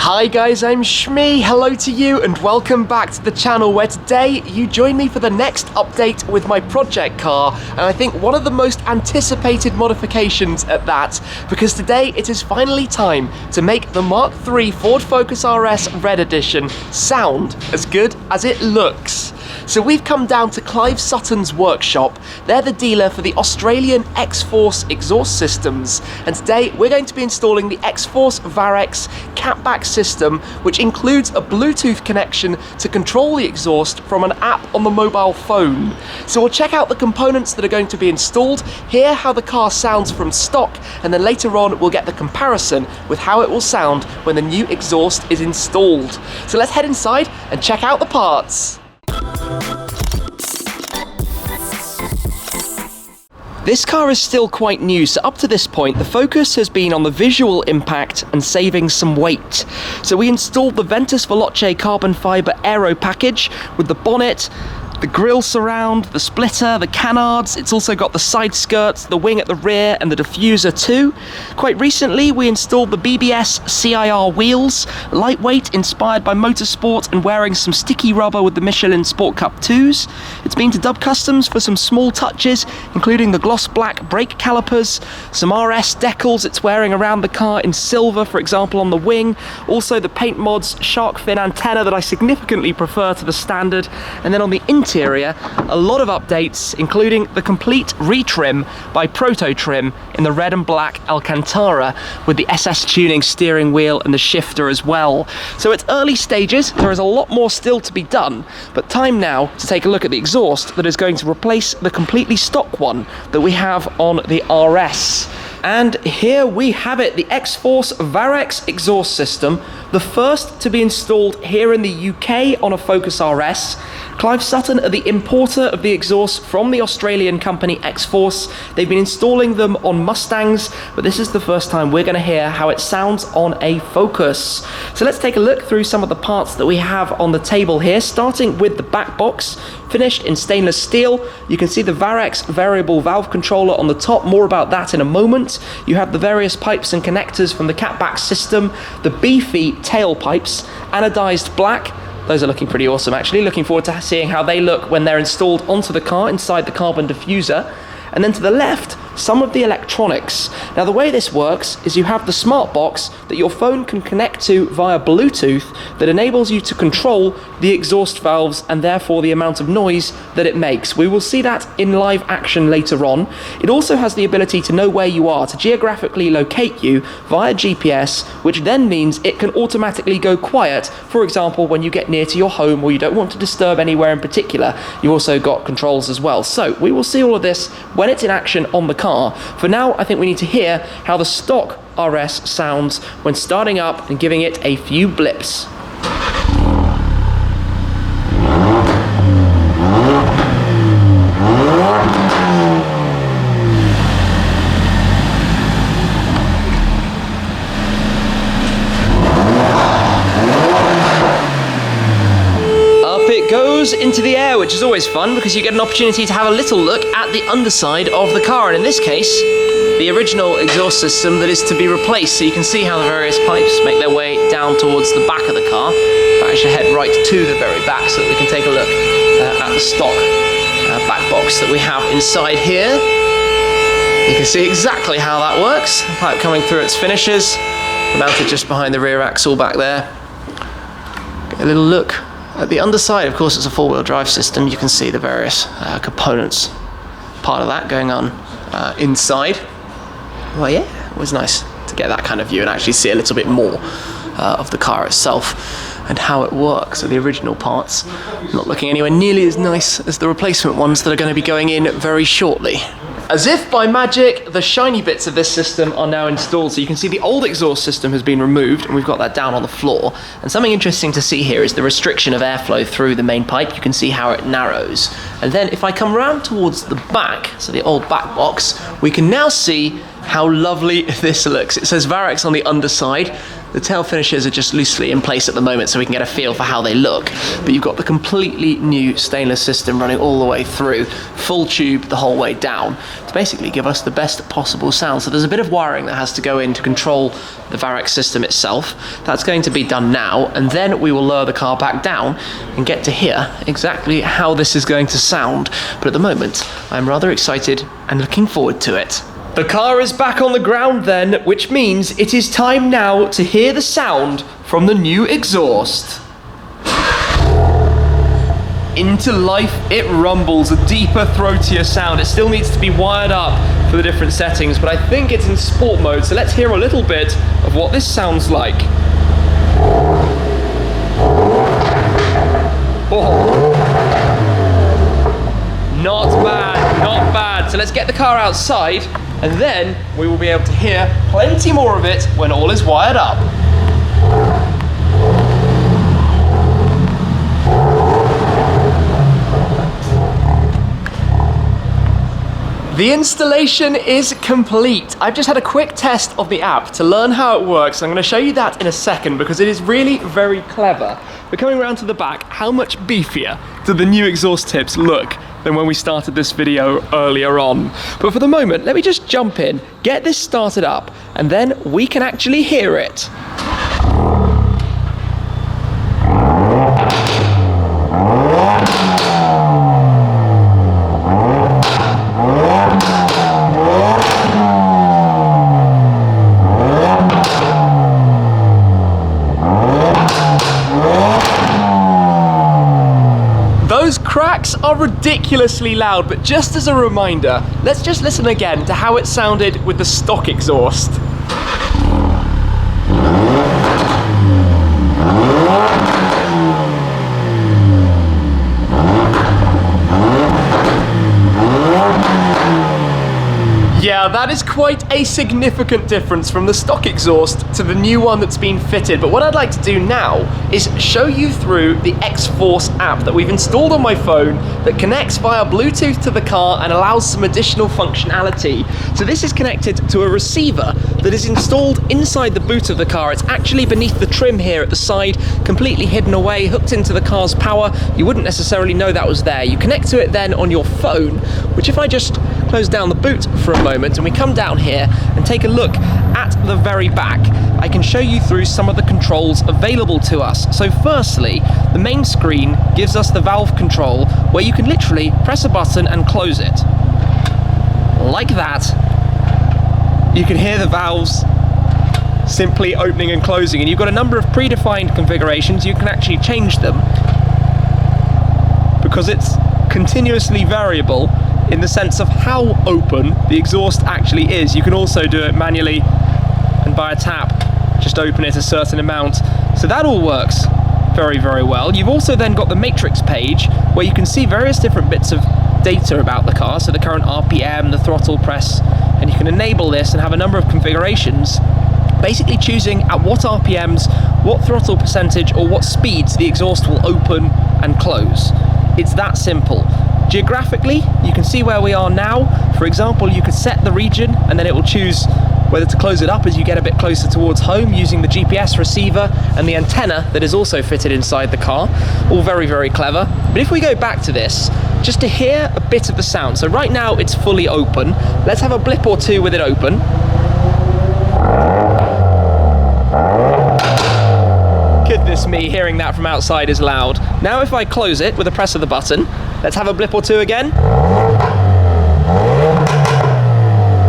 Hi guys, I'm Shmee, hello to you and welcome back to the channel where today you join me for the next update with my project car, and I think one of the most anticipated modifications at that, because today it is finally time to make the Mark III Ford Focus RS Red Edition sound as good as it looks. So we've come down to Clive Sutton's workshop. They're the dealer for the Australian XForce exhaust systems, and today we're going to be installing the XForce Varex Catback system, which includes a Bluetooth connection to control the exhaust from an app on the mobile phone. So we'll check out the components that are going to be installed, hear how the car sounds from stock, and then later on we'll get the comparison with how it will sound when the new exhaust is installed. So let's head inside and check out the parts. This car is still quite new, so up to this point the focus has been on the visual impact and saving some weight. So we installed the Ventus Veloce carbon fibre aero package with the bonnet, the grille surround, the splitter, the canards. It's also got the side skirts, the wing at the rear, and the diffuser too. Quite recently we installed the BBS CIR wheels, lightweight, inspired by motorsport and wearing some sticky rubber with the Michelin Sport Cup 2s. It's been to Dub Customs for some small touches, including the gloss black brake calipers, some RS decals it's wearing around the car in silver, for example on the wing, also the paint mods shark fin antenna that I significantly prefer to the standard, and then on the interior, a lot of updates, including the complete retrim by Proto Trim in the red and black Alcantara with the SS tuning steering wheel and the shifter as well. So it's early stages, there is a lot more still to be done, but time now to take a look at the exhaust that is going to replace the completely stock one that we have on the RS. And here we have it, the XForce Varex exhaust system, the first to be installed here in the UK on a Focus RS. Clive Sutton are the importer of the exhaust from the Australian company XForce. They've been installing them on Mustangs, but this is the first time we're going to hear how it sounds on a Focus. So let's take a look through some of the parts that we have on the table here, starting with the back box, finished in stainless steel. You can see the Varex variable valve controller on the top, more about that in a moment. You have the various pipes and connectors from the Catback system, the beefy tailpipes, anodized black. Those are looking pretty awesome actually. Looking forward to seeing how they look when they're installed onto the car inside the carbon diffuser. And then to the left, some of the electronics. Now the way this works is you have the smart box that your phone can connect to via Bluetooth that enables you to control the exhaust valves and therefore the amount of noise that it makes. We will see that in live action later on. It also has the ability to know where you are, to geographically locate you via GPS, which then means it can automatically go quiet, for example when you get near to your home or you don't want to disturb anywhere in particular. You also got controls as well. So we will see all of this when it's in action on the car. For now, I think we need to hear how the stock RS sounds when starting up and giving it a few blips. Goes into the air, which is always fun because you get an opportunity to have a little look at the underside of the car, and in this case the original exhaust system that is to be replaced. So you can see how the various pipes make their way down towards the back of the car. I should head right to the very back so that we can take a look at the stock back box that we have inside here. You can see exactly how that works. The pipe coming through its finishes, mounted just behind the rear axle back there. Get a little look at the underside. Of course it's a four-wheel drive system. You can see the various components, part of that going on inside. Well yeah, it was nice to get that kind of view and actually see a little bit more of the car itself and how it works. So the original parts not looking anywhere nearly as nice as the replacement ones that are going to be going in very shortly. As if by magic, the shiny bits of this system are now installed. So you can see the old exhaust system has been removed and we've got that down on the floor. And something interesting to see here is the restriction of airflow through the main pipe. You can see how it narrows. And then if I come around towards the back, so the old back box, we can now see how lovely this looks. It says Varex on the underside. The tail finishes are just loosely in place at the moment so we can get a feel for how they look. But you've got the completely new stainless system running all the way through, full tube the whole way down, to basically give us the best possible sound. So there's a bit of wiring that has to go in to control the Varex system itself. That's going to be done now, and then we will lower the car back down and get to hear exactly how this is going to sound. But at the moment, I'm rather excited and looking forward to it. The car is back on the ground then, which means it is time now to hear the sound from the new exhaust. Into life it rumbles, a deeper, throatier sound. It still needs to be wired up for the different settings, but I think it's in sport mode, so let's hear a little bit of what this sounds like. Oh. Not bad, not bad. So let's get the car outside, and then we will be able to hear plenty more of it when all is wired up. The installation is complete. I've just had a quick test of the app to learn how it works. I'm going to show you that in a second because it is really very clever. But coming around to the back, how much beefier do the new exhaust tips look than when we started this video earlier on? But for the moment, let me just jump in, get this started up, and then we can actually hear it. Those cracks are ridiculously loud, but just as a reminder, let's just listen again to how it sounded with the stock exhaust. Yeah, that is quite a significant difference from the stock exhaust to the new one that's been fitted. But what I'd like to do now is show you through the XForce app that we've installed on my phone that connects via Bluetooth to the car and allows some additional functionality. So this is connected to a receiver that is installed inside the boot of the car. It's actually beneath the trim here at the side, completely hidden away, hooked into the car's power. You wouldn't necessarily know that was there. You connect to it then on your phone, which if I just close down the boot for a moment and we come down here and take a look at the very back, I can show you through some of the controls available to us. So firstly, the main screen gives us the valve control where you can literally press a button and close it. Like that. You can hear the valves simply opening and closing, and you've got a number of predefined configurations. You can actually change them because it's continuously variable in the sense of how open the exhaust actually is. You can also do it manually and by a tap, just open it a certain amount. So that all works very, very well. You've also then got the matrix page where you can see various different bits of data about the car, so the current RPM, the throttle press, and you can enable this and have a number of configurations, basically choosing at what RPMs, what throttle percentage, or what speeds the exhaust will open and close. It's that simple. Geographically, you can see where we are now. For example, you could set the region and then it will choose whether to close it up as you get a bit closer towards home using the GPS receiver and the antenna that is also fitted inside the car. All very, very clever. But if we go back to this, just to hear a bit of the sound. So right now it's fully open. Let's have a blip or two with it open. Goodness me, hearing that from outside is loud. Now if I close it with a press of the button, let's have a blip or two again.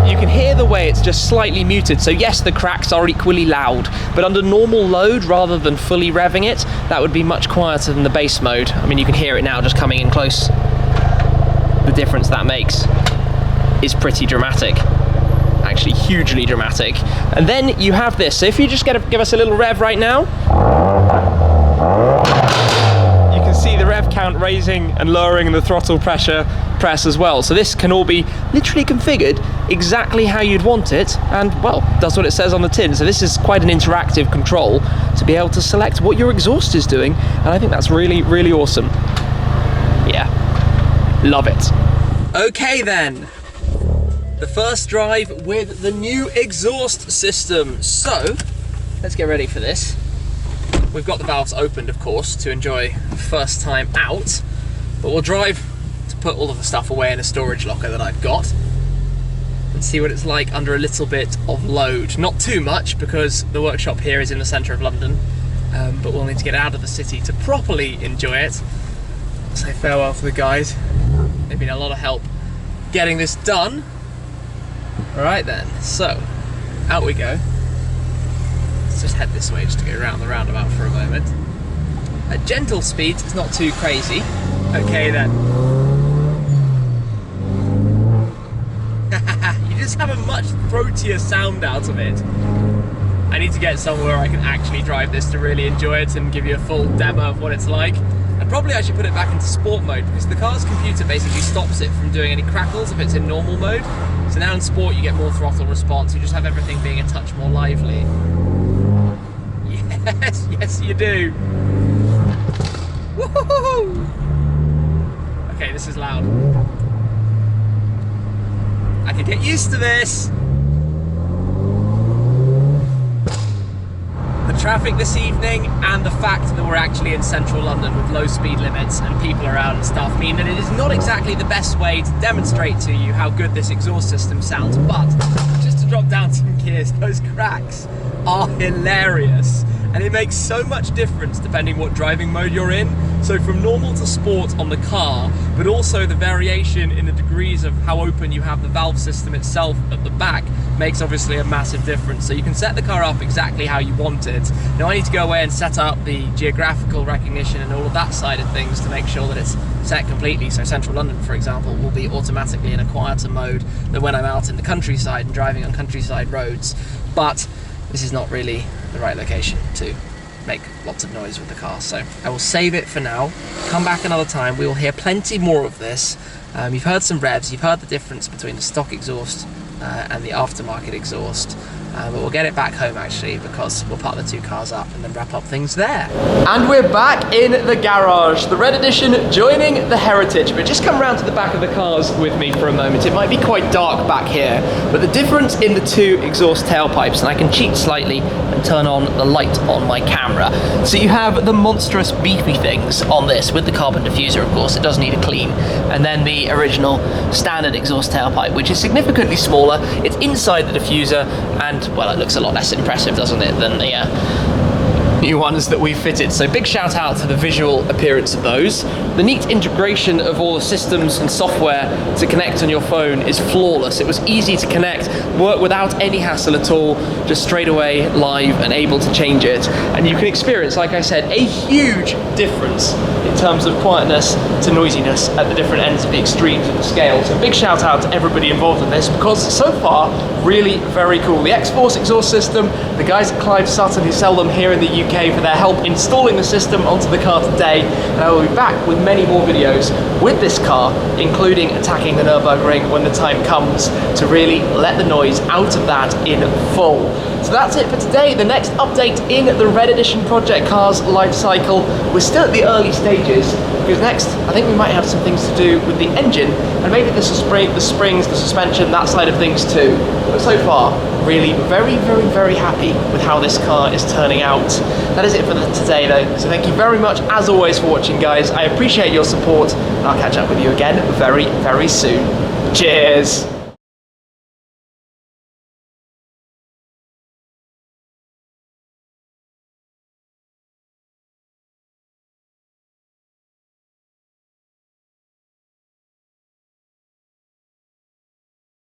You can hear the way it's just slightly muted. So yes, the cracks are equally loud, but under normal load rather than fully revving it, that would be much quieter than the bass mode. I mean, you can hear it now just coming in close. The difference that makes is pretty dramatic. Actually hugely dramatic. And then you have this. So if you just give us a little rev right now, you can see the rev count raising and lowering and the throttle press as well. So this can all be literally configured exactly how you'd want it, and well, does what it says on the tin. So this is quite an interactive control to be able to select what your exhaust is doing, and I think that's really, really awesome. Yeah, love it. Okay then. The first drive with the new exhaust system. So let's get ready for this. We've got the valves opened, of course, to enjoy the first time out, but we'll drive to put all of the stuff away in a storage locker that I've got and see what it's like under a little bit of load. Not too much, because the workshop here is in the centre of London, but we'll need to get out of the city to properly enjoy it. I'll say farewell to the guys. They've been a lot of help getting this done. Alright then, so out we go. Let's just head this way just to go around the roundabout for a moment. At gentle speeds, it's not too crazy. Okay then. You just have a much throatier sound out of it. I need to get somewhere I can actually drive this to really enjoy it and give you a full demo of what it's like. And probably I should put it back into sport mode, because the car's computer basically stops it from doing any crackles if it's in normal mode. So now in sport you get more throttle response, you just have everything being a touch more lively. Yes, yes you do. Woohoo! Okay, this is loud. I can get used to this. The traffic this evening and the fact that we're actually in central London with low speed limits and people around and stuff mean that it is not exactly the best way to demonstrate to you how good this exhaust system sounds, but just to drop down some gears, those cracks are hilarious. And it makes so much difference depending what driving mode you're in. So from normal to sport on the car, but also the variation in the degrees of how open you have the valve system itself at the back makes obviously a massive difference. So you can set the car up exactly how you want it. Now I need to go away and set up the geographical recognition and all of that side of things to make sure that it's set completely. So central London, for example, will be automatically in a quieter mode than when I'm out in the countryside and driving on countryside roads. But this is not really the right location to make lots of noise with the car, so I will save it for now. Come back another time, we will hear plenty more of this. You've heard some revs, you've heard the difference between the stock exhaust and the aftermarket exhaust, but we'll get it back home actually, because we'll park the two cars up and then wrap up things there. And we're back in the garage, the Red Edition joining the Heritage. But just come around to the back of the cars with me for a moment. It might be quite dark back here, but the difference in the two exhaust tailpipes, and I can cheat slightly and turn on the light on my camera. So you have the monstrous beefy things on this with the carbon diffuser, of course, it does need a clean, and then the original standard exhaust tailpipe, which is significantly smaller. It's inside the diffuser, and well, it looks a lot less impressive, doesn't it, than the new ones that we've fitted. So big shout out to the visual appearance of those. The neat integration of all the systems and software to connect on your phone is flawless. It was easy to connect, work without any hassle at all, just straight away live and able to change it. And you can experience, like I said, a huge difference in terms of quietness to noisiness at the different ends of the extremes of the scale. So big shout out to everybody involved in this, because so far, really very cool. The XForce exhaust system, the guys at Clive Sutton who sell them here in the UK, for their help installing the system onto the car today, and I will be back with many more videos with this car, including attacking the Nürburgring when the time comes, to really let the noise out of that in full. So that's it for today. The next update in the Red Edition Project Cars life cycle. We're still at the early stages, because next I think we might have some things to do with the engine and maybe the springs, the suspension, that side of things too. But so far, really very happy with how this car is turning out. That is it for today though, so thank you very much as always for watching, guys. I appreciate your support, and I'll catch up with you again very soon. Cheers!